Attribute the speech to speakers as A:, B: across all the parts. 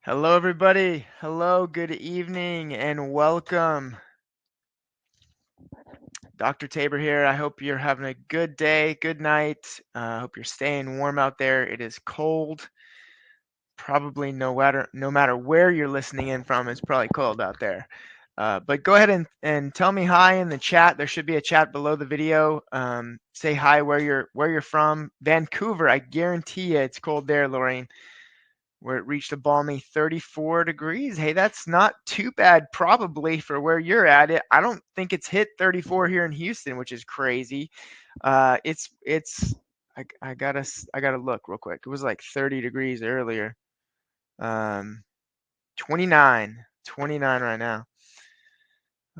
A: Hello, everybody. Hello, good evening, and welcome. Dr. Tabor here. I hope you're having a good day, good night. I hope you're staying warm out there. It is cold. Probably no matter where you're listening in from, it's probably cold out there. But go ahead and tell me hi in the chat. There should be a chat below the video. Say hi where you're from. Vancouver. I guarantee you it's cold there, Lorraine. Where it reached a balmy 34 degrees. Hey, that's not too bad probably for where you're at. I don't think it's hit 34 here in Houston, which is crazy. It's I gotta look real quick. It was like 30 degrees earlier. Um, 29 right now.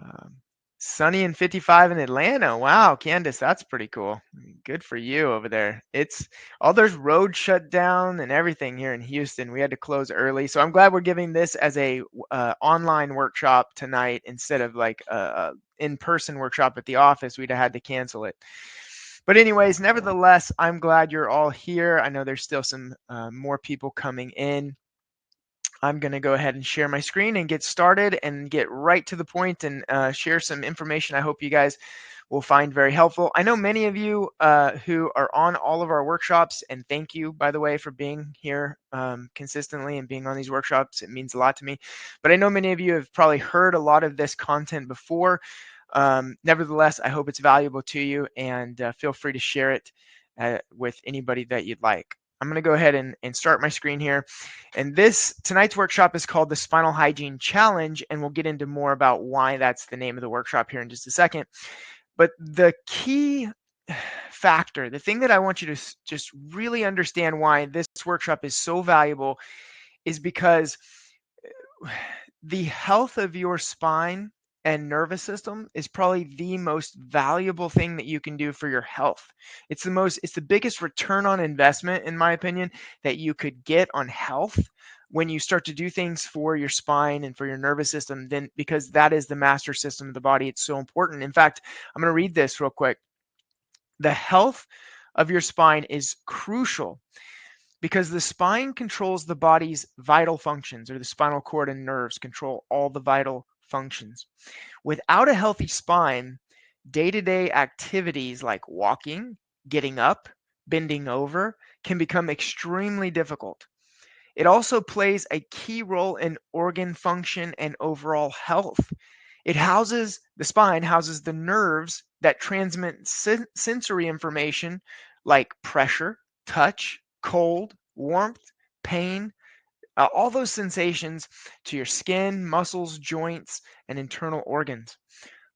A: Um, Sunny and 55 in Atlanta. Wow, Candace, that's pretty cool. Good for you over there. It's all there's roads shut down and everything here in Houston. We had to close early, so I'm glad we're giving this as a online workshop tonight instead of like a in-person workshop at the office. We'd have had to cancel it. But anyways, nevertheless, I'm glad you're all here. I know there's still some more people coming in. I'm going to go ahead and share my screen and get started and get right to the point and share some information I hope you guys will find very helpful. I know many of you who are on all of our workshops, and thank you, by the way, for being here consistently and being on these workshops. It means a lot to me. But I know many of you have probably heard a lot of this content before. Nevertheless, I hope it's valuable to you, and feel free to share it with anybody that you'd like. I'm going to go ahead and start my screen here. And tonight's workshop is called the Spinal Hygiene Challenge, and we'll get into more about why that's the name of the workshop here in just a second. But the key factor, the thing that I want you to just really understand why this workshop is so valuable is because the health of your spine and nervous system is probably the most valuable thing that you can do for your health. It's the biggest return on investment, in my opinion, that you could get on health when you start to do things for your spine and for your nervous system, then because that is the master system of the body. It's so important. In fact, I'm going to read this real quick. The health of your spine is crucial because the spine controls the body's vital functions, or the spinal cord and nerves control all the vital functions. Without a healthy spine, day-to-day activities like walking, getting up, bending over can become extremely difficult. It also plays a key role in organ function and overall health. The spine houses the nerves that transmit sensory information like pressure, touch, cold, warmth, pain, all those sensations to your skin, muscles, joints, and internal organs.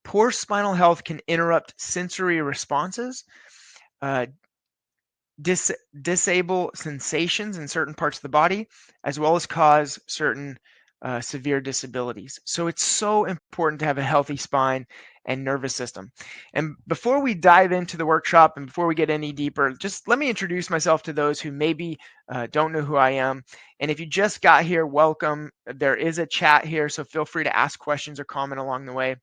A: Poor spinal health can interrupt sensory responses, uh, disable sensations in certain parts of the body, as well as cause certain severe disabilities. So it's so important to have a healthy spine and nervous system. And before we dive into the workshop and before we get any deeper, just let me introduce myself to those who maybe don't know who I am. And if you just got here, welcome. There is a chat here, so feel free to ask questions or comment along the way.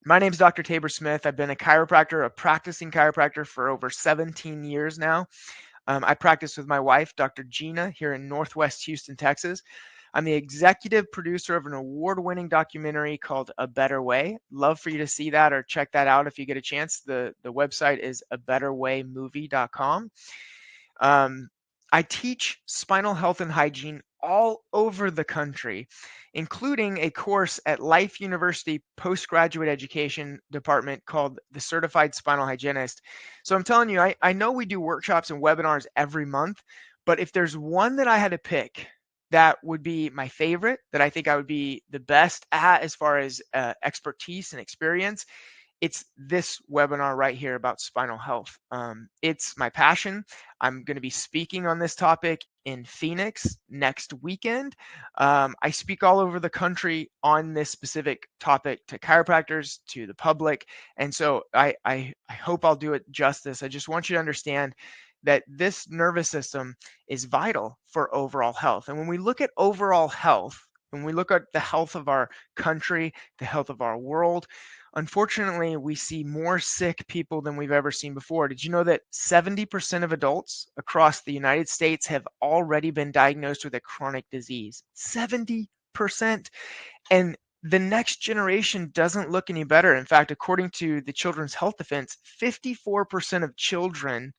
A: My name is Dr. Tabor Smith. I've been a practicing chiropractor for over 17 years now. I practice with my wife, Dr. Gina, here in Northwest Houston, Texas. I'm the executive producer of an award-winning documentary called A Better Way. Love for you to see that or check that out if you get a chance. The website is abetterwaymovie.com. I teach spinal health and hygiene all over the country, including a course at Life University postgraduate education department called the Certified Spinal Hygienist. So I'm telling you, I know we do workshops and webinars every month, but if there's one that I had to pick that would be my favorite, that I think I would be the best at as far as expertise and experience, it's this webinar right here about spinal health. It's my passion. I'm going to be speaking on this topic in Phoenix next weekend. I speak all over the country on this specific topic to chiropractors, to the public. And so I hope I'll do it justice. I just want you to understand that this nervous system is vital for overall health. And when we look at overall health, When we look at the health of our country, the health of our world, unfortunately, we see more sick people than we've ever seen before. Did you know that 70% of adults across the United States have already been diagnosed with a chronic disease? 70%. And the next generation doesn't look any better. In fact, according to the Children's Health Defense, 54% of children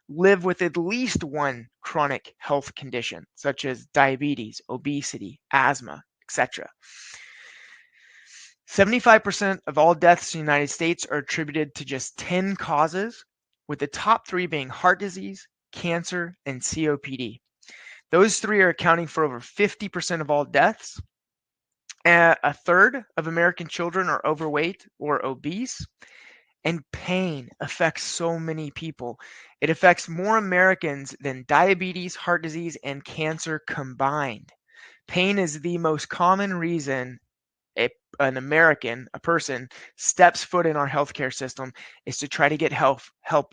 A: live with at least one chronic health condition, such as diabetes, obesity, asthma, etc. 75% of all deaths in the United States are attributed to just 10 causes, with the top three being heart disease, cancer, and COPD. Those three are accounting for over 50% of all deaths. A third of American children are overweight or obese. And pain affects so many people. It affects more Americans than diabetes, heart disease, and cancer combined. Pain is the most common reason an American, a person, steps foot in our healthcare system is to try to get help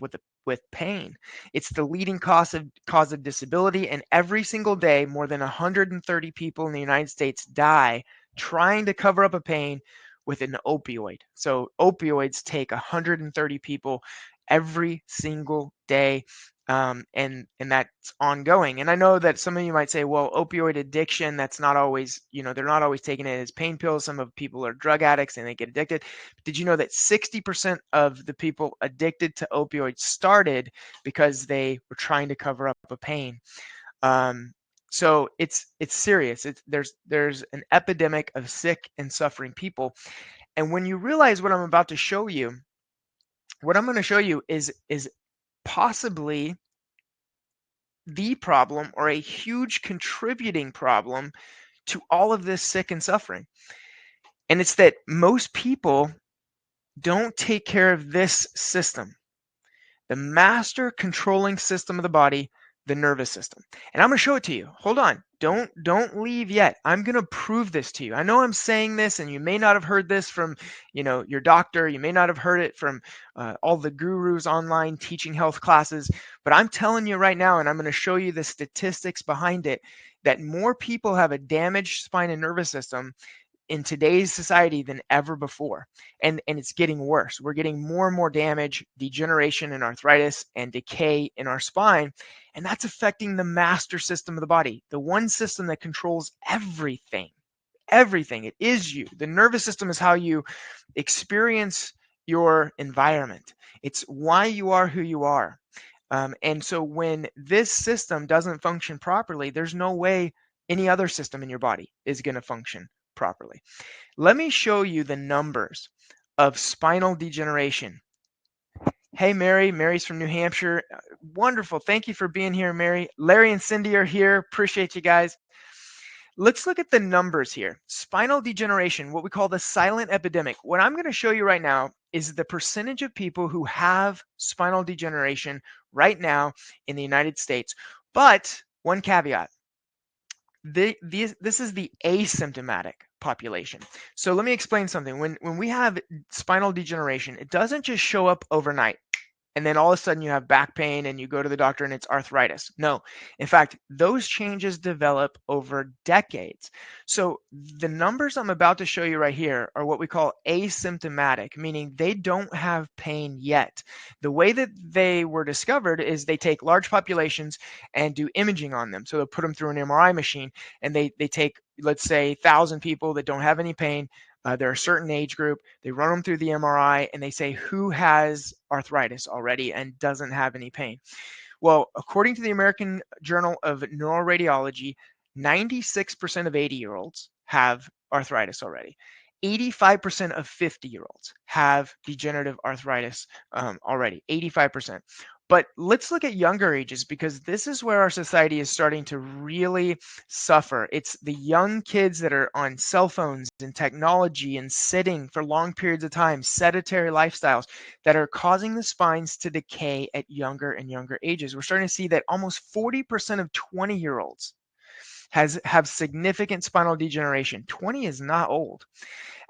A: with pain. It's the leading cause of disability, and every single day, more than 130 people in the United States die trying to cover up a pain with an opioid. So opioids take 130 people every single day, and that's ongoing. And I know that some of you might say, well, opioid addiction, that's not always, they're not always taking it as pain pills. Some of people are drug addicts and they get addicted. Did you know that 60% of the people addicted to opioids started because they were trying to cover up a pain? So it's serious. There's an epidemic of sick and suffering people. And when you realize what I'm about to show you, what I'm going to show you is possibly the problem or a huge contributing problem to all of this sick and suffering. And it's that most people don't take care of this system, the master controlling system of the body, the nervous system. And I'm going to show it to you. Hold on. Don't leave yet. I'm going to prove this to you. I know I'm saying this and you may not have heard this from, your doctor. You may not have heard it from all the gurus online teaching health classes, but I'm telling you right now, and I'm going to show you the statistics behind it, that more people have a damaged spine and nervous system in today's society than ever before. And it's getting worse. We're getting more and more damage, degeneration and arthritis and decay in our spine. And that's affecting the master system of the body, the one system that controls everything. Everything. It is you. The nervous system is how you experience your environment. It's why you are who you are. And so when this system doesn't function properly, there's no way any other system in your body is going to function properly. Let me show you the numbers of spinal degeneration. Hey, Mary. Mary's from New Hampshire. Wonderful. Thank you for being here, Mary. Larry and Cindy are here. Appreciate you guys. Let's look at the numbers here. Spinal degeneration, what we call the silent epidemic. What I'm going to show you right now is the percentage of people who have spinal degeneration right now in the United States. But one caveat. This is the asymptomatic population. So let me explain something. When we have spinal degeneration, it doesn't just show up overnight and then all of a sudden you have back pain and you go to the doctor and it's arthritis. No, in fact, those changes develop over decades. So the numbers I'm about to show you right here are what we call asymptomatic, meaning they don't have pain yet. The way that they were discovered is they take large populations and do imaging on them. So they'll put them through an MRI machine and they take, let's say, 1,000 people that don't have any pain. They're a certain age group. They run them through the MRI and they say who has arthritis already and doesn't have any pain. Well, according to the American Journal of Neuroradiology, 96% of 80-year-olds have arthritis already. 85% of 50-year-olds have degenerative arthritis already. 85%. But let's look at younger ages because this is where our society is starting to really suffer. It's the young kids that are on cell phones and technology and sitting for long periods of time, sedentary lifestyles that are causing the spines to decay at younger and younger ages. We're starting to see that almost 40% of 20-year-olds have significant spinal degeneration. 20 is not old.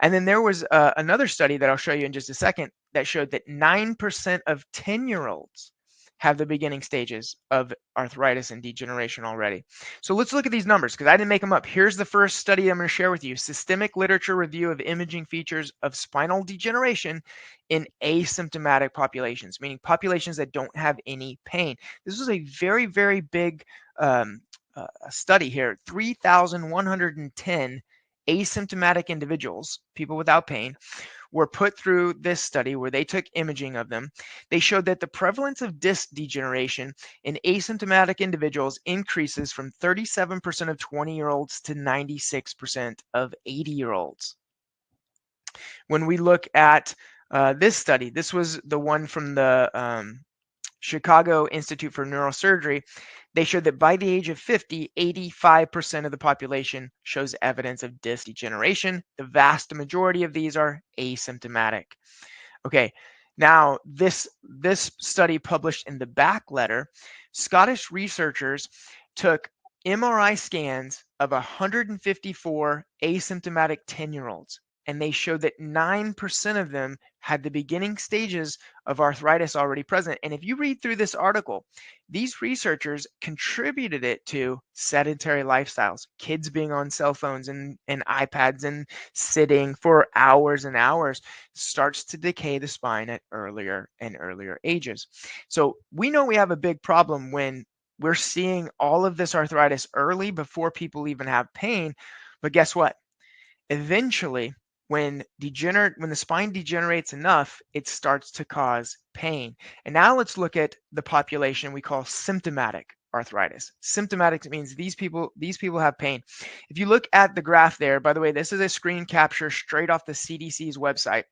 A: And then there was another study that I'll show you in just a second that showed that 9% of 10-year-olds have the beginning stages of arthritis and degeneration already. So let's look at these numbers because I didn't make them up. Here's the first study I'm going to share with you: Systemic Literature Review of Imaging Features of Spinal Degeneration in Asymptomatic Populations, meaning populations that don't have any pain. This was a very, very big um, study here. 3,110 asymptomatic individuals, people without pain, were put through this study where they took imaging of them. They showed that the prevalence of disc degeneration in asymptomatic individuals increases from 37% of 20-year-olds to 96% of 80-year-olds. When we look at this study, this was the one from the Chicago Institute for Neurosurgery. They showed that by the age of 50, 85% of the population shows evidence of disc degeneration. The vast majority of these are asymptomatic. Okay, now this study published in the back letter, Scottish researchers took MRI scans of 154 asymptomatic 10-year-olds, and they showed that 9% of them had the beginning stages of arthritis already present. And if you read through this article, these researchers contributed it to sedentary lifestyles, kids being on cell phones and iPads and sitting for hours and hours starts to decay the spine at earlier and earlier ages. So we know we have a big problem when we're seeing all of this arthritis early before people even have pain. But guess what? Eventually, when the spine degenerates enough, it starts to cause pain. And now let's look at the population we call symptomatic arthritis. Symptomatic means these people have pain. If you look at the graph there, by the way, this is a screen capture straight off the CDC's website.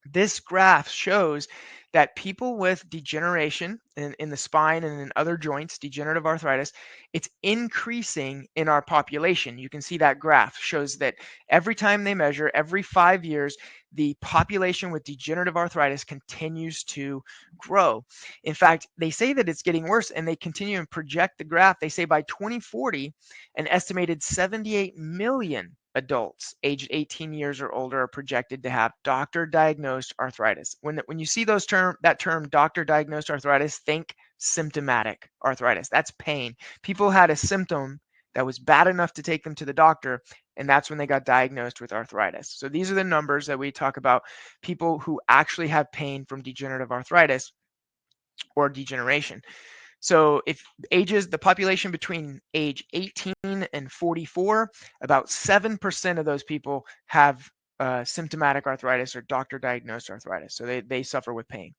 A: This graph shows that people with degeneration in the spine and in other joints, degenerative arthritis, it's increasing in our population. You can see that graph shows that every time they measure, every 5 years, the population with degenerative arthritis continues to grow. In fact, they say that it's getting worse, and they continue and project the graph. They say by 2040, an estimated 78 million adults aged 18 years or older are projected to have doctor-diagnosed arthritis. When you see that term doctor-diagnosed arthritis, think symptomatic arthritis. That's pain. People had a symptom that was bad enough to take them to the doctor, and that's when they got diagnosed with arthritis. So these are the numbers that we talk about, people who actually have pain from degenerative arthritis or degeneration. So if the population between age 18 and 44, about 7% of those people have symptomatic arthritis or doctor-diagnosed arthritis. So they suffer with pain.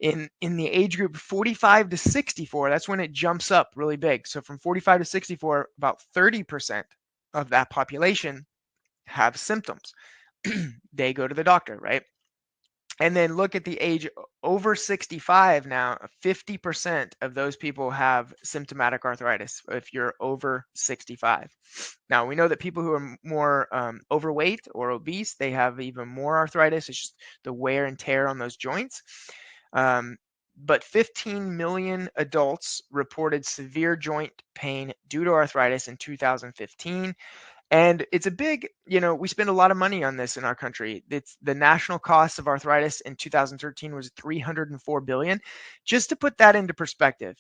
A: In the age group 45 to 64, that's when it jumps up really big. So from 45 to 64, about 30% of that population have symptoms. They go to the doctor, right? And then look at the age over 65 now, 50% of those people have symptomatic arthritis if you're over 65. Now, we know that people who are more overweight or obese, they have even more arthritis. It's just the wear and tear on those joints. But 15 million adults reported severe joint pain due to arthritis in 2015. And it's a big, we spend a lot of money on this in our country. It's the national cost of arthritis in 2013 was 304 billion. Just to put that into perspective,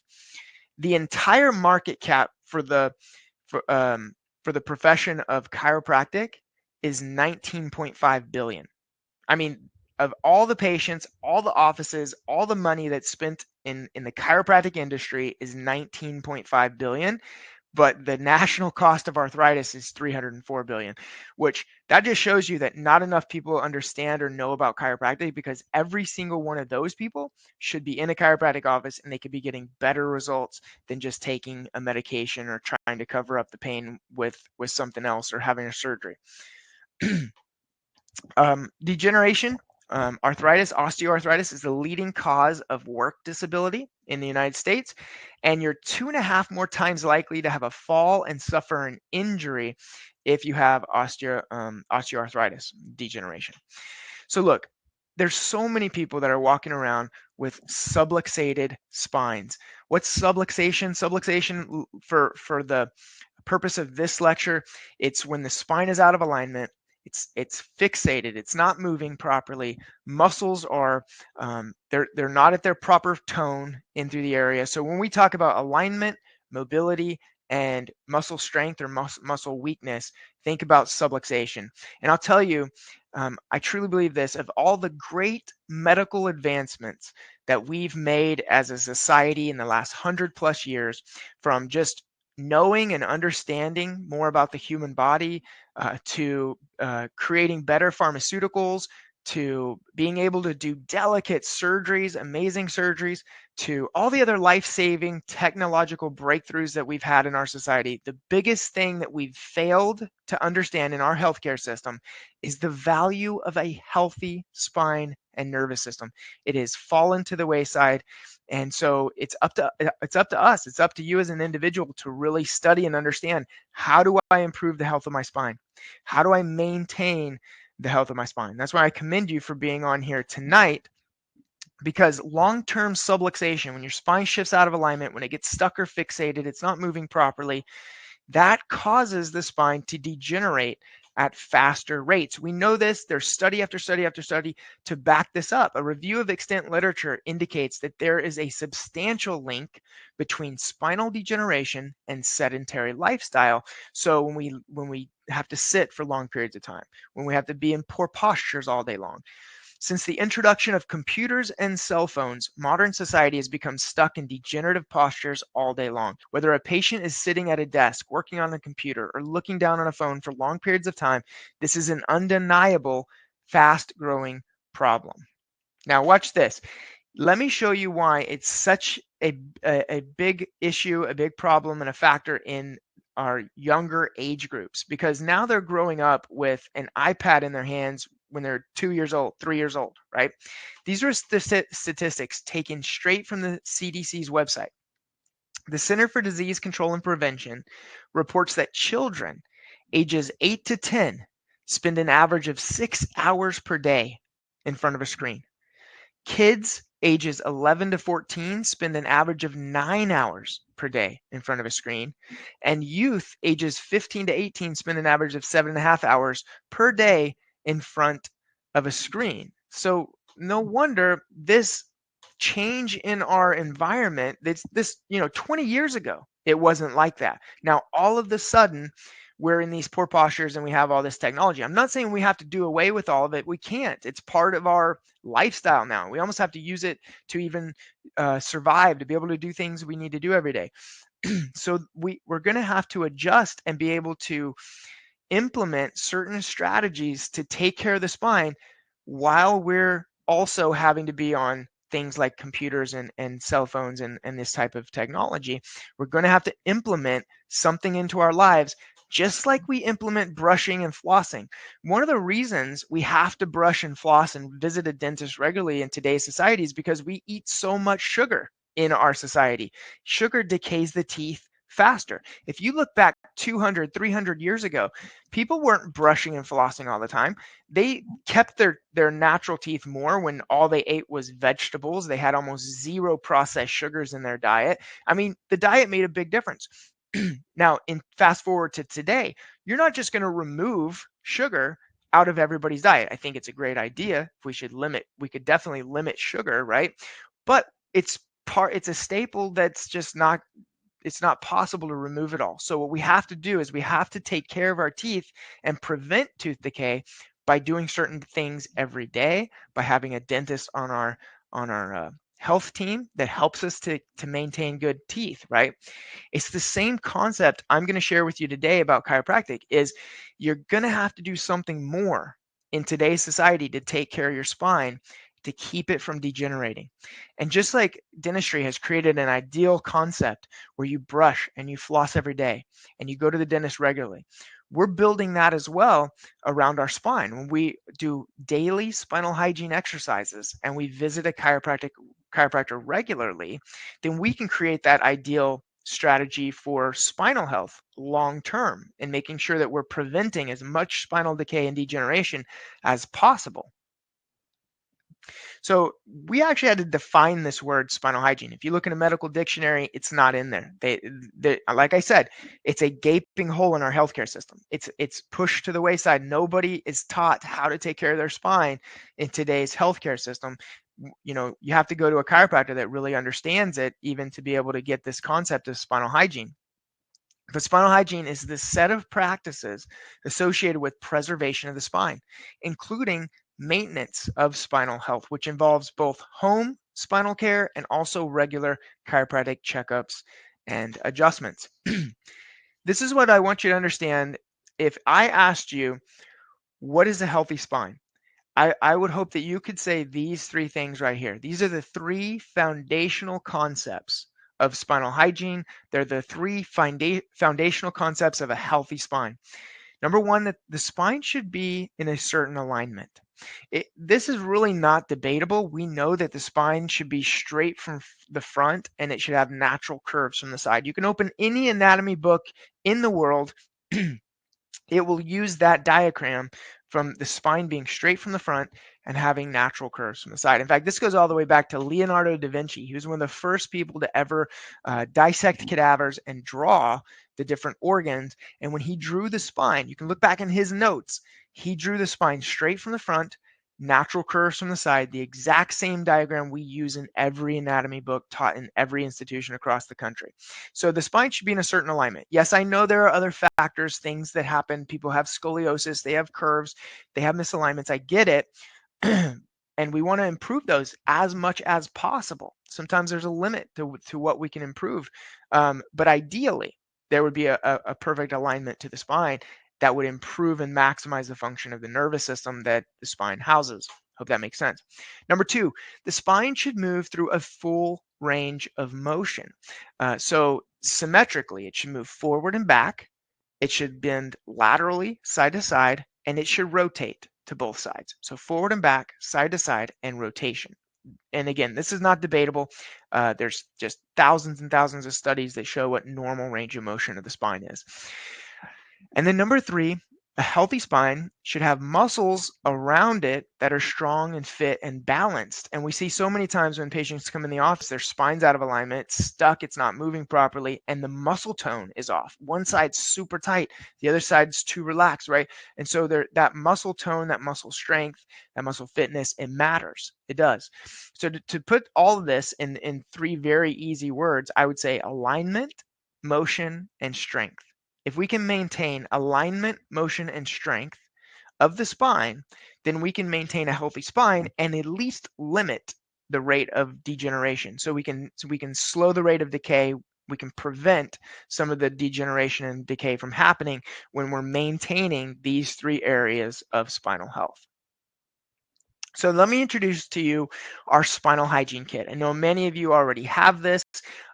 A: the entire market cap for the profession of chiropractic is 19.5 billion. I mean, of all the patients, all the offices, all the money that's spent in the chiropractic industry is 19.5 billion. But the national cost of arthritis is 304 billion, which that just shows you that not enough people understand or know about chiropractic, because every single one of those people should be in a chiropractic office and they could be getting better results than just taking a medication or trying to cover up the pain with something else or having a surgery. Degeneration, osteoarthritis is the leading cause of work disability in the United States, and you're 2.5 more times likely to have a fall and suffer an injury if you have osteoarthritis, degeneration. So look, there's so many people that are walking around with subluxated spines. What's subluxation? Subluxation, for the purpose of this lecture, it's when the spine is out of alignment It's fixated. It's not moving properly. Muscles are they're not at their proper tone in through the area. So when we talk about alignment, mobility, and muscle strength or muscle weakness, think about subluxation. And I'll tell you, I truly believe this: of all the great medical advancements that we've made as a society in the last 100+ years, from just knowing and understanding more about the human body, to creating better pharmaceuticals, to being able to do delicate surgeries, amazing surgeries, to all the other life-saving technological breakthroughs that we've had in our society, the biggest thing that we've failed to understand in our healthcare system is the value of a healthy spine and nervous system. It has fallen to the wayside. And so it's up to us. It's up to you as an individual to really study and understand, how do I improve the health of my spine? How do I maintain the health of my spine? That's why I commend you for being on here tonight, because long-term subluxation, when your spine shifts out of alignment, when it gets stuck or fixated, it's not moving properly, that causes the spine to degenerate at faster rates. We know this. There's study after study after study to back this up. A review of extant literature indicates that there is a substantial link between spinal degeneration and sedentary lifestyle. So when we have to sit for long periods of time, when we have to be in poor postures all day long, since the introduction of computers and cell phones, modern society has become stuck in degenerative postures all day long. Whether a patient is sitting at a desk, working on a computer, or looking down on a phone for long periods of time, this is an undeniable, fast-growing problem. Now watch this. Let me show you why it's such a big issue, a big problem, and a factor in our younger age groups, because now they're growing up with an iPad in their hands when they're 2 years old, 3 years old, right? These are statistics taken straight from the CDC's website. The Center for Disease Control and Prevention reports that children ages 8 to 10 spend an average of 6 hours per day in front of a screen. Kids ages 11 to 14 spend an average of 9 hours per day in front of a screen, and youth ages 15 to 18 spend an average of 7.5 hours per day in front of a screen. So no wonder this change in our environment. This 20 years ago, it wasn't like that. Now all of the sudden, we're in these poor postures and we have all this technology. I'm not saying we have to do away with all of it. We can't. It's part of our lifestyle now. We almost have to use it to even survive, to be able to do things we need to do every day. So we're going to have to adjust and be able to implement certain strategies to take care of the spine, while we're also having to be on things like computers and cell phones and this type of technology. We're going to have to implement something into our lives, just like we implement brushing and flossing. One of the reasons we have to brush and floss and visit a dentist regularly in today's society is because we eat so much sugar in our society. Sugar decays the teeth faster. If you look back 200, 300 years ago, people weren't brushing and flossing all the time. They kept their natural teeth more when all they ate was vegetables. They had almost zero processed sugars in their diet. I mean, the diet made a big difference. Now, in fast forward to today, you're not just going to remove sugar out of everybody's diet. I think it's a great idea. If we could definitely limit sugar, right? But it's a staple that's just not, it's not possible to remove it all. So what we have to do is we have to take care of our teeth and prevent tooth decay by doing certain things every day, by having a dentist on our health team that helps us to maintain good teeth, right? It's the same concept I'm going to share with you today about chiropractic. Is you're going to have to do something more in today's society to take care of your spine, to keep it from degenerating. And just like dentistry has created an ideal concept where you brush and you floss every day and you go to the dentist regularly, we're building that as well around our spine. When we do daily spinal hygiene exercises and we visit a chiropractor regularly, then we can create that ideal strategy for spinal health long term, and making sure that we're preventing as much spinal decay and degeneration as possible. So we actually had to define this word spinal hygiene. If you look in a medical dictionary, it's not in there. Like I said, it's a gaping hole in our healthcare system. It's pushed to the wayside. Nobody is taught how to take care of their spine in today's healthcare system. You have to go to a chiropractor that really understands it, even to be able to get this concept of spinal hygiene. But spinal hygiene is the set of practices associated with preservation of the spine, including maintenance of spinal health, which involves both home spinal care and also regular chiropractic checkups and adjustments. This is what I want you to understand. If I asked you, what is a healthy spine? I would hope that you could say these three things right here. These are the three foundational concepts of spinal hygiene. They're the three foundational concepts of a healthy spine. Number one, that the spine should be in a certain alignment. This is really not debatable. We know that the spine should be straight from the front and it should have natural curves from the side. You can open any anatomy book in the world. It will use that diagram from the spine being straight from the front and having natural curves from the side. In fact, this goes all the way back to Leonardo da Vinci. He was one of the first people to ever dissect cadavers and draw the different organs. And when he drew the spine, you can look back in his notes, he drew the spine straight from the front, natural curves from the side, the exact same diagram we use in every anatomy book taught in every institution across the country. So the spine should be in a certain alignment. Yes, I know there are other factors, things that happen. People have scoliosis, they have curves, they have misalignments. I get it. And we want to improve those as much as possible. Sometimes there's a limit to what we can improve. But ideally, there would be a perfect alignment to the spine that would improve and maximize the function of the nervous system that the spine houses. Hope that makes sense. Number two, the spine should move through a full range of motion. So symmetrically, it should move forward and back. It should bend laterally, side to side, and it should rotate to both sides. So forward and back, side to side, and rotation. And again, this is not debatable. There's just thousands and thousands of studies that show what normal range of motion of the spine is. And then number three, a healthy spine should have muscles around it that are strong and fit and balanced. And we see so many times when patients come in the office, their spine's out of alignment, it's stuck, it's not moving properly, and the muscle tone is off. One side's super tight, the other side's too relaxed, right? And so that muscle tone, that muscle strength, that muscle fitness, it matters. It does. So to put all of this in three very easy words, I would say alignment, motion, and strength. If we can maintain alignment, motion, and strength of the spine, then we can maintain a healthy spine and at least limit the rate of degeneration. So we can slow the rate of decay. We can prevent some of the degeneration and decay from happening when we're maintaining these three areas of spinal health. So let me introduce to you our spinal hygiene kit. I know many of you already have this.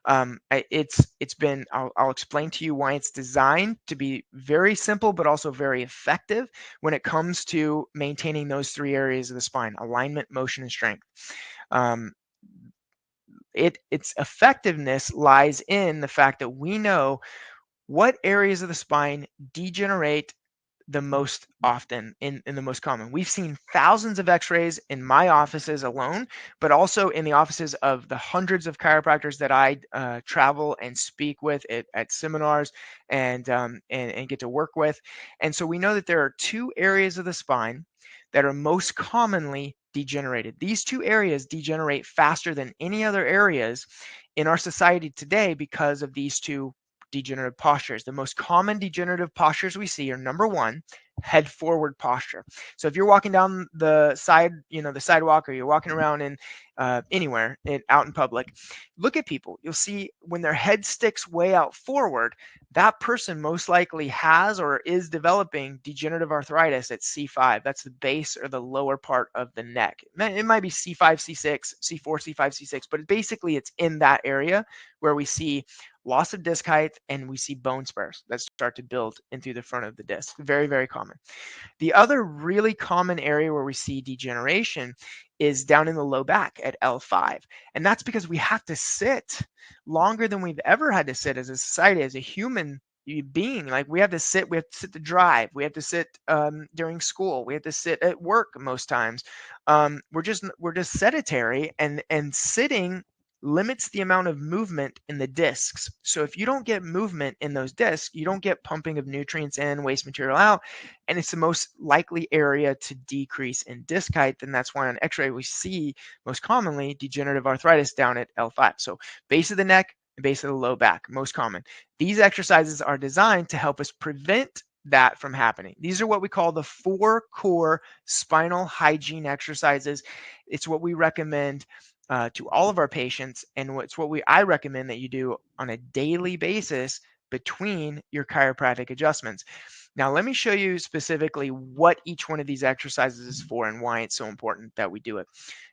A: I'll explain to you why it's designed to be very simple, but also very effective when it comes to maintaining those three areas of the spine: alignment, motion, and strength. Um, its effectiveness lies in the fact that we know what areas of the spine degenerate the most often in the most common. We've seen thousands of x-rays in my offices alone, but also in the offices of the hundreds of chiropractors that I travel and speak with at seminars and get to work with. And so we know that there are two areas of the spine that are most commonly degenerated. These two areas degenerate faster than any other areas in our society today because of these two degenerative postures. The most common degenerative postures we see are number one, head forward posture. So if you're walking down the side, the sidewalk, or you're walking around in anywhere out in public, look at people. You'll see when their head sticks way out forward, that person most likely has or is developing degenerative arthritis at C5. That's the base or the lower part of the neck. It might be C5, C6, C4, C5, C6, but basically it's in that area where we see loss of disc height and we see bone spurs that start to build into the front of the disc. Very, very common. The other really common area where we see degeneration is down in the low back at L5. And that's because we have to sit longer than we've ever had to sit as a society, as a human being. Like we have to sit, to drive, we have to sit during school, we have to sit at work most times. We're just sedentary, and sitting limits the amount of movement in the discs. So if you don't get movement in those discs, you don't get pumping of nutrients in, waste material out, and it's the most likely area to decrease in disc height. And that's why on x-ray we see most commonly degenerative arthritis down at L5. So base of the neck and base of the low back, most common. These exercises are designed to help us prevent that from happening. These are what we call the 4 core spinal hygiene exercises. It's what we recommend to all of our patients, and I recommend that you do on a daily basis between your chiropractic adjustments. Now, let me show you specifically what each one of these exercises is for and why it's so important that we do it.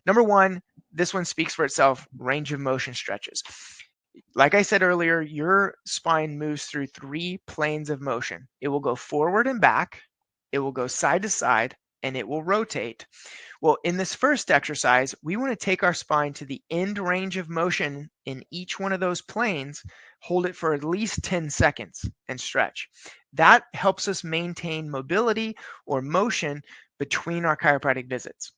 A: Number one, this one speaks for itself, range of motion stretches. Like I said earlier, your spine moves through 3 planes of motion. It will go forward and back, it will go side to side, and it will rotate. Well, in this first exercise, we want to take our spine to the end range of motion in each one of those planes, hold it for at least 10 seconds, and stretch. That helps us maintain mobility or motion between our chiropractic visits.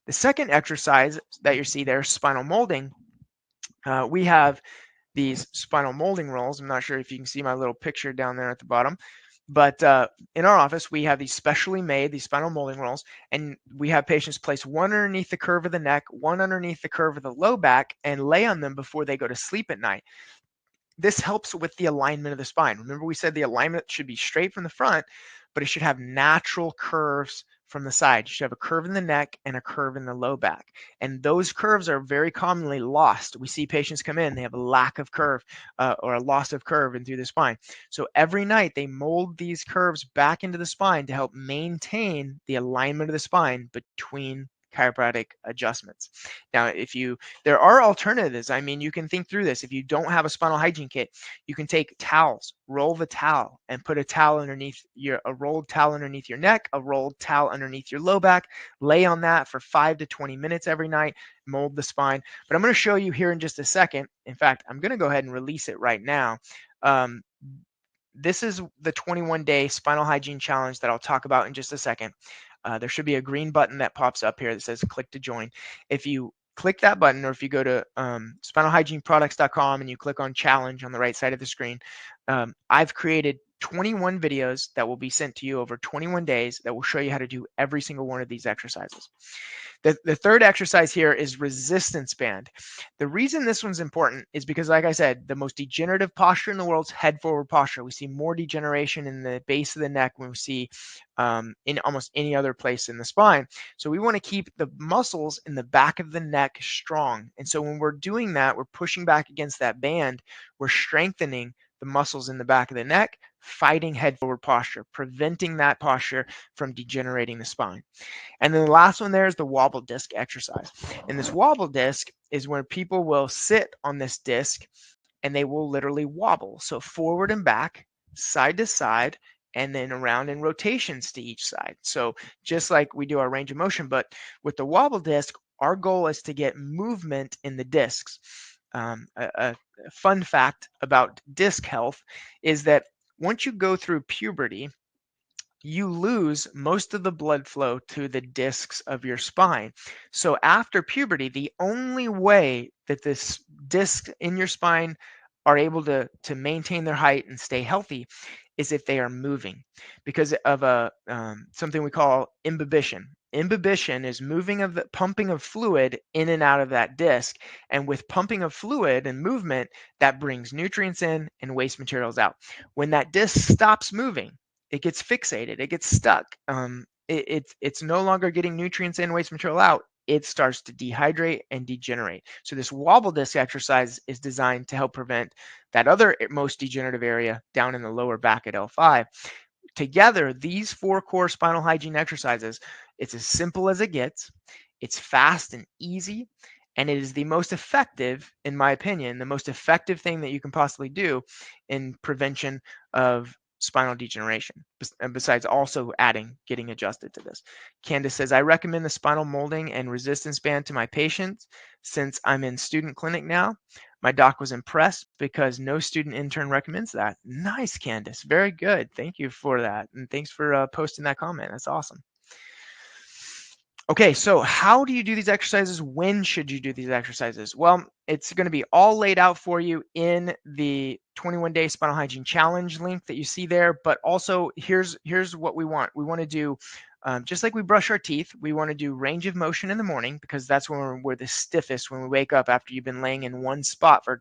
A: The second exercise that you see there, spinal molding, we have these spinal molding rolls. I'm not sure if you can see my little picture down there at the bottom, but in our office, we have these specially made, these spinal molding rolls, and we have patients place one underneath the curve of the neck, one underneath the curve of the low back, and lay on them before they go to sleep at night. This helps with the alignment of the spine. Remember, we said the alignment should be straight from the front, but it should have natural curves from the side. You should have a curve in the neck and a curve in the low back. And those curves are very commonly lost. We see patients come in, they have a lack of curve or a loss of curve in through the spine. So every night they mold these curves back into the spine to help maintain the alignment of the spine between chiropractic adjustments. Now, there are alternatives. I mean, you can think through this. If you don't have a spinal hygiene kit, you can take towels, roll the towel, and put a rolled towel underneath your neck, a rolled towel underneath your low back, lay on that for 5 to 20 minutes every night, mold the spine. But I'm going to show you here in just a second. In fact, I'm going to go ahead and release it right now. This is the 21-day spinal hygiene challenge that I'll talk about in just a second. There should be a green button that pops up here that says click to join. If you click that button, or if you go to spinalhygieneproducts.com and you click on challenge on the right side of the screen, I've created 21 videos that will be sent to you over 21 days that will show you how to do every single one of these exercises. The third exercise here is resistance band. The reason this one's important is because, like I said, the most degenerative posture in the world is head forward posture. We see more degeneration in the base of the neck than we see in almost any other place in the spine. So we want to keep the muscles in the back of the neck strong. And so when we're doing that, we're pushing back against that band, we're strengthening the muscles in the back of the neck, fighting head forward posture, preventing that posture from degenerating the spine. And then the last one there is the wobble disc exercise. And this wobble disc is where people will sit on this disc and they will literally wobble. So forward and back, side to side, and then around in rotations to each side. So just like we do our range of motion, but with the wobble disc, our goal is to get movement in the discs. A fun fact about disc health is that once you go through puberty, you lose most of the blood flow to the discs of your spine. So after puberty, the only way that this disc in your spine are able to maintain their height and stay healthy is if they are moving, because of something we call imbibition. Imbibition is moving of the pumping of fluid in and out of that disc, and with pumping of fluid and movement, that brings nutrients in and waste materials out. When that disc stops moving, it gets fixated, it gets stuck. It's no longer getting nutrients in, waste material out. It starts to dehydrate and degenerate. So this wobble disc exercise is designed to help prevent that other most degenerative area down in the lower back at L5. Together, these 4 core spinal hygiene exercises, it's as simple as it gets, it's fast and easy, and it is the most effective, in my opinion, the most effective thing that you can possibly do in prevention of spinal degeneration, besides also adding getting adjusted to this. Candace says, I recommend the spinal molding and resistance band to my patients since I'm in student clinic now. My doc was impressed because no student intern recommends that. Nice, Candace. Very good. Thank you for that. And thanks for posting that comment. That's awesome. Okay, so how do you do these exercises? When should you do these exercises? Well, it's going to be all laid out for you in the 21-day spinal hygiene challenge link that you see there. But also, here's what we want. We want to do, just like we brush our teeth, we want to do range of motion in the morning because that's when we're the stiffest when we wake up after you've been laying in one spot for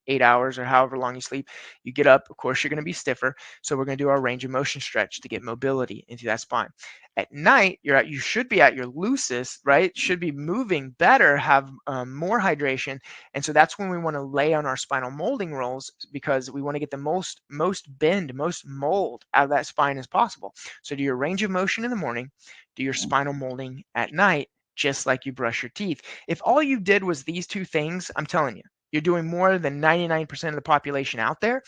A: 8 hours or however long you sleep. You get up, of course, you're going to be stiffer. So we're going to do our range of motion stretch to get mobility into that spine. At night, you should be at your loosest, right? Should be moving better, have more hydration. And so that's when we want to lay on our spinal molding rolls because we want to get the most bend, most mold out of that spine as possible. So do your range of motion in the morning, do your spinal molding at night, just like you brush your teeth. If all you did was these two things, I'm telling you, you're doing more than 99% of the population out there.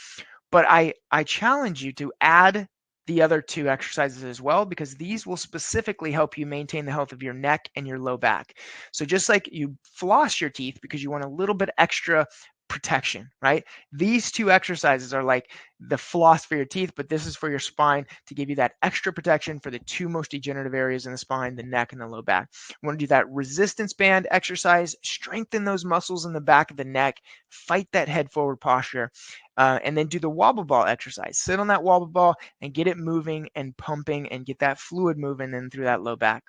A: But I challenge you to add the other two exercises as well, because these will specifically help you maintain the health of your neck and your low back. So just like you floss your teeth because you want a little bit extra protection, right? These two exercises are like the floss for your teeth, but this is for your spine to give you that extra protection for the two most degenerative areas in the spine, the neck and the low back. You want to do that resistance band exercise, strengthen those muscles in the back of the neck, fight that head forward posture. And then do the wobble ball exercise. Sit on that wobble ball and get it moving and pumping and get that fluid moving in through that low back.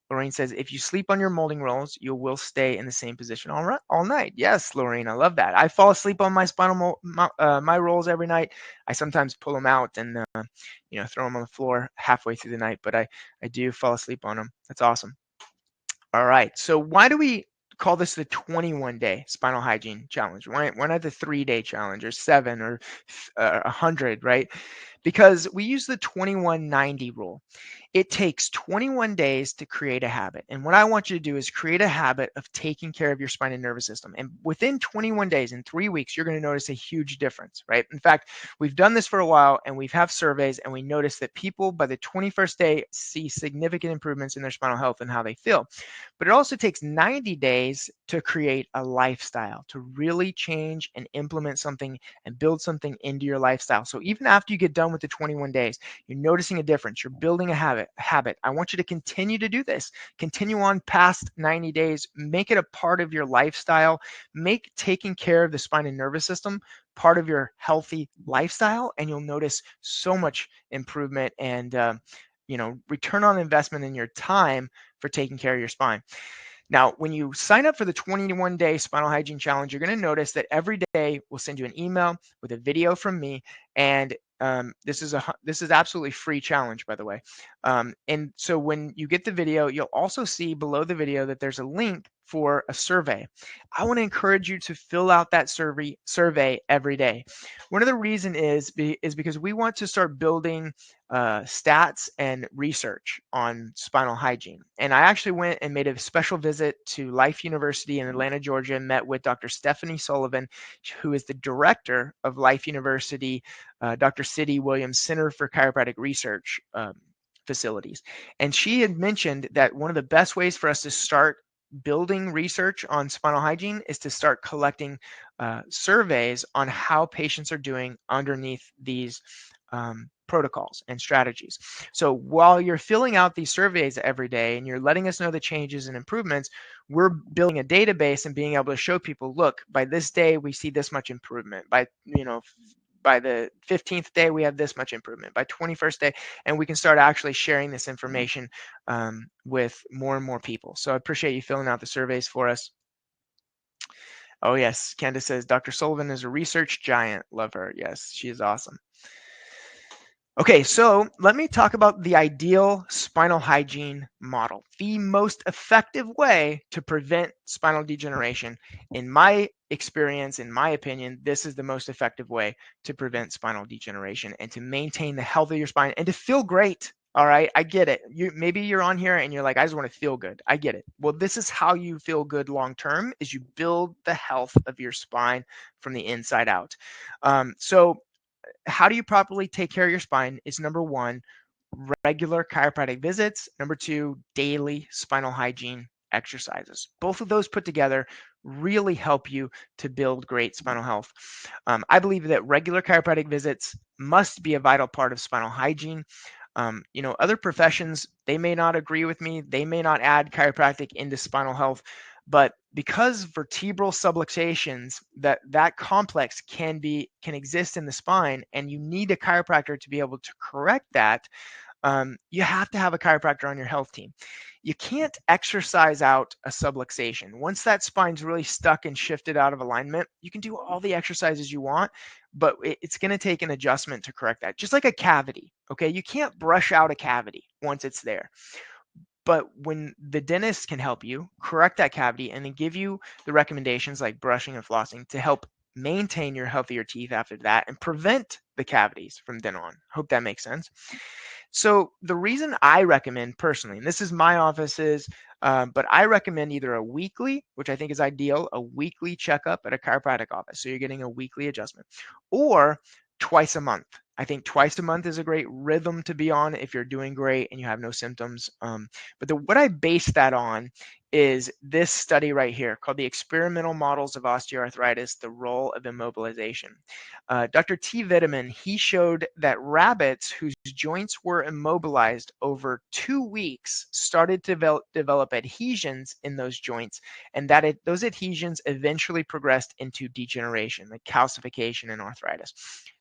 A: Lorraine says, if you sleep on your molding rolls, you will stay in the same position all night. Yes, Lorraine, I love that. I fall asleep on my my rolls every night. I sometimes pull them out and throw them on the floor halfway through the night, but I do fall asleep on them. That's awesome. All right. So why do we call this the 21-day spinal hygiene challenge? Why not the 3-day challenge or 7 or 100, right? Because we use the 2190 rule. It takes 21 days to create a habit. And what I want you to do is create a habit of taking care of your spine and nervous system. And within 21 days, in 3 weeks, you're going to notice a huge difference, right? In fact, we've done this for a while and we've have surveys and we notice that people by the 21st day see significant improvements in their spinal health and how they feel. But it also takes 90 days to create a lifestyle, to really change and implement something and build something into your lifestyle. So even after you get done with the 21 days, you're noticing a difference. You're building a habit. I want you to continue to do this. Continue on past 90 days. Make it a part of your lifestyle. Make taking care of the spine and nervous system part of your healthy lifestyle, and you'll notice so much improvement and return on investment in your time for taking care of your spine. Now, when you sign up for the 21-day spinal hygiene challenge, you're going to notice that every day we'll send you an email with a video from me, and this is absolutely free challenge, by the way. And so when you get the video, you'll also see below the video that there's a link for a survey. I want to encourage you to fill out that survey every day. One of the reasons is because we want to start building stats and research on spinal hygiene. And I actually went and made a special visit to Life University in Atlanta, Georgia, and met with Dr. Stephanie Sullivan, who is the director of Life University, Dr. Sidney Williams Center for Chiropractic Research facilities. And she had mentioned that one of the best ways for us to start building research on spinal hygiene is to start collecting surveys on how patients are doing underneath these protocols and strategies. So while you're filling out these surveys every day and you're letting us know the changes and improvements, we're building a database and being able to show people, look, by this day we see this much improvement. By the 15th day, we have this much improvement. By 21st day, and we can start actually sharing this information with more and more people. So I appreciate you filling out the surveys for us. Oh yes, Candace says, Dr. Sullivan is a research giant. Love her. Yes, she is awesome. Okay, so let me talk about the ideal spinal hygiene model. The most effective way to prevent spinal degeneration. In my experience, in my opinion, this is the most effective way to prevent spinal degeneration and to maintain the health of your spine and to feel great. All right, I get it. Maybe you're on here and you're like, I just want to feel good. I get it. Well, this is how you feel good long term, is you build the health of your spine from the inside out. So how do you properly take care of your spine is number one, regular chiropractic visits. Number two, daily spinal hygiene exercises. Both of those put together really help you to build great spinal health. I believe that regular chiropractic visits must be a vital part of spinal hygiene. Other professions, they may not agree with me. They may not add chiropractic into spinal health, but because vertebral subluxations, that complex can exist in the spine, and you need a chiropractor to be able to correct that. You have to have a chiropractor on your health team. You can't exercise out a subluxation. Once that spine's really stuck and shifted out of alignment, you can do all the exercises you want, but it's going to take an adjustment to correct that. Just like a cavity, okay? You can't brush out a cavity once it's there. But when the dentist can help you correct that cavity and then give you the recommendations like brushing and flossing to help maintain your healthier teeth after that and prevent the cavities from then on. Hope that makes sense. So the reason I recommend personally, and this is my office's, but I recommend either a weekly, which I think is ideal, a weekly checkup at a chiropractic office. So you're getting a weekly adjustment, or twice a month. I think twice a month is a great rhythm to be on if you're doing great and you have no symptoms. What I base that on is this study right here called the Experimental Models of Osteoarthritis, the Role of Immobilization. Dr. T. Vitamin, he showed that rabbits whose joints were immobilized over 2 weeks started to develop adhesions in those joints, and that those adhesions eventually progressed into degeneration, like calcification and arthritis.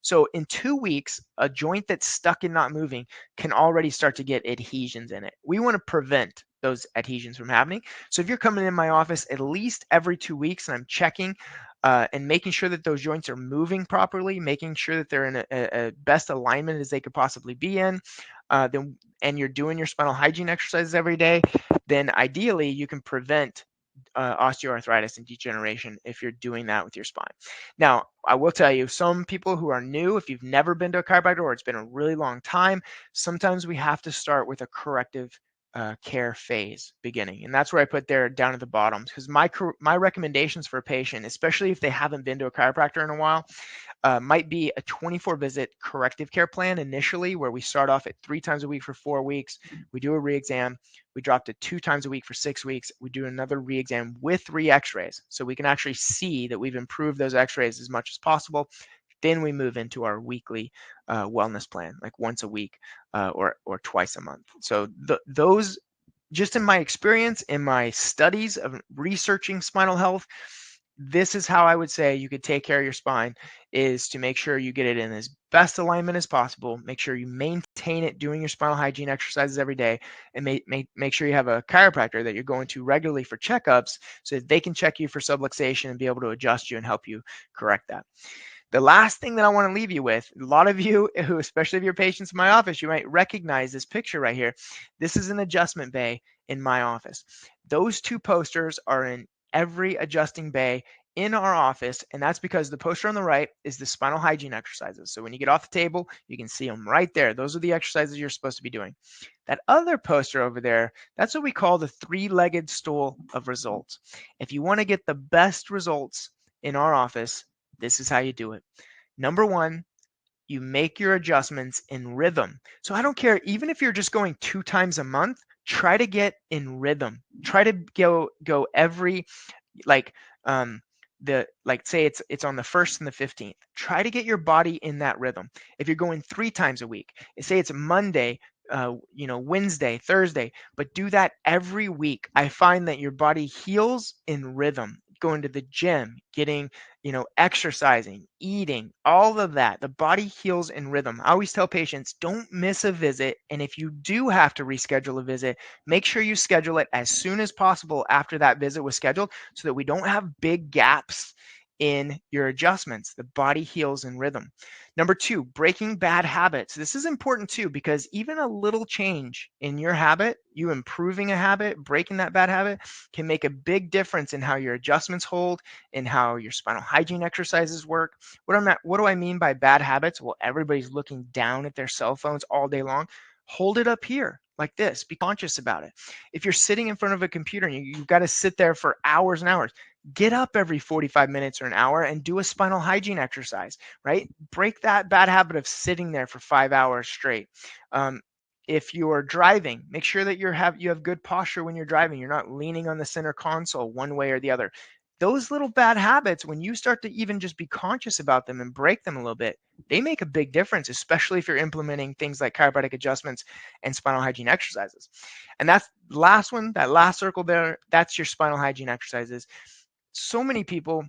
A: So in 2 weeks, a joint that's stuck and not moving can already start to get adhesions in it. We want to prevent those adhesions from happening. So if you're coming in my office at least every 2 weeks and I'm checking and making sure that those joints are moving properly, making sure that they're in a best alignment as they could possibly be in, and you're doing your spinal hygiene exercises every day, then ideally you can prevent osteoarthritis and degeneration if you're doing that with your spine. Now, I will tell you, some people who are new, if you've never been to a chiropractor or it's been a really long time, sometimes we have to start with a corrective care phase beginning, and that's where I put there down at the bottom, because my recommendations for a patient, especially if they haven't been to a chiropractor in a while, might be a 24 visit corrective care plan initially, where we start off at 3 times a week for 4 weeks. We do a re-exam. We drop to 2 times a week for 6 weeks. We do another re-exam with x-rays, so we can actually see that we've improved those x-rays as much as possible. Then we move into our weekly wellness plan, like once a week or twice a month. So those, just in my experience, in my studies of researching spinal health, this is how I would say you could take care of your spine, is to make sure you get it in as best alignment as possible. Make sure you maintain it doing your spinal hygiene exercises every day, and make sure you have a chiropractor that you're going to regularly for checkups so that they can check you for subluxation and be able to adjust you and help you correct that. The last thing that I want to leave you with, a lot of you who, especially if you're patients in my office, you might recognize this picture right here. This is an adjustment bay in my office. Those two posters are in every adjusting bay in our office, and that's because the poster on the right is the spinal hygiene exercises. So when you get off the table, you can see them right there. Those are the exercises you're supposed to be doing. That other poster over there, that's what we call the three-legged stool of results. If you want to get the best results in our office, this is how you do it. Number one, you make your adjustments in rhythm. So I don't care, even if you're just going 2 times a month, try to get in rhythm. Try to go every, like say it's on the 1st and the 15th. Try to get your body in that rhythm. If you're going 3 times a week, say it's Monday, Wednesday, Thursday, but do that every week. I find that your body heals in rhythm. Going to the gym, getting, exercising, eating, all of that. The body heals in rhythm. I always tell patients, don't miss a visit. And if you do have to reschedule a visit, make sure you schedule it as soon as possible after that visit was scheduled, so that we don't have big gaps in your adjustments. The body heals in rhythm. Number two, breaking bad habits. This is important too, because even a little change in your habit, you improving a habit, breaking that bad habit, can make a big difference in how your adjustments hold and how your spinal hygiene exercises work. What do I mean by bad habits? Well, everybody's looking down at their cell phones all day long. Hold it up here like this. Be conscious about it. If you're sitting in front of a computer and you've got to sit there for hours and hours, Get up every 45 minutes or an hour and do a spinal hygiene exercise, right? Break that bad habit of sitting there for 5 hours straight. Um, if you're driving, make sure that you have good posture when you're driving. You're not leaning on the center console one way or the other. Those little bad habits, when you start to even just be conscious about them and break them a little bit, they make a big difference, especially if you're implementing things like chiropractic adjustments and spinal hygiene exercises. And that's the last one, that last circle there, that's your spinal hygiene exercises. So many people,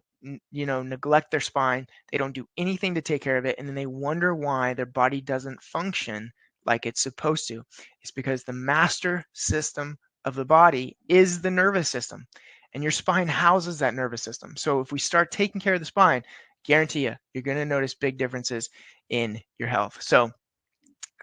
A: neglect their spine. They don't do anything to take care of it, and then they wonder why their body doesn't function like it's supposed to. It's because the master system of the body is the nervous system, and your spine houses that nervous system. So if we start taking care of the spine, guarantee you're going to notice big differences in your health. So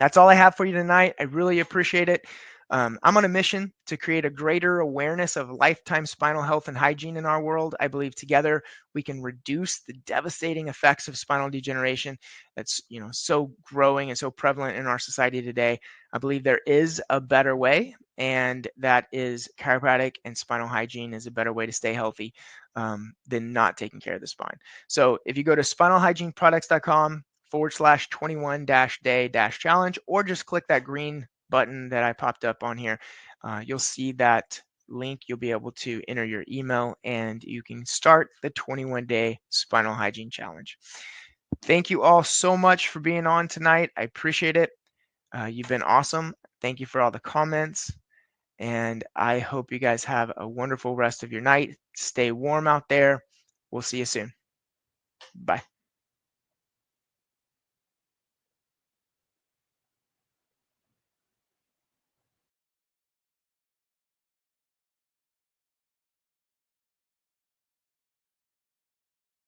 A: that's all I have for you tonight. I really appreciate it. I'm on a mission to create a greater awareness of lifetime spinal health and hygiene in our world. I believe together we can reduce the devastating effects of spinal degeneration that's so growing and so prevalent in our society today. I believe there is a better way, and that is chiropractic and spinal hygiene is a better way to stay healthy than not taking care of the spine. So if you go to spinalhygieneproducts.com/21-day-challenge, or just click that green button that I popped up on here, you'll see that link. You'll be able to enter your email and you can start the 21-day spinal hygiene challenge. Thank you all so much for being on tonight. I appreciate it. You've been awesome. Thank you for all the comments. And I hope you guys have a wonderful rest of your night. Stay warm out there. We'll see you soon. Bye.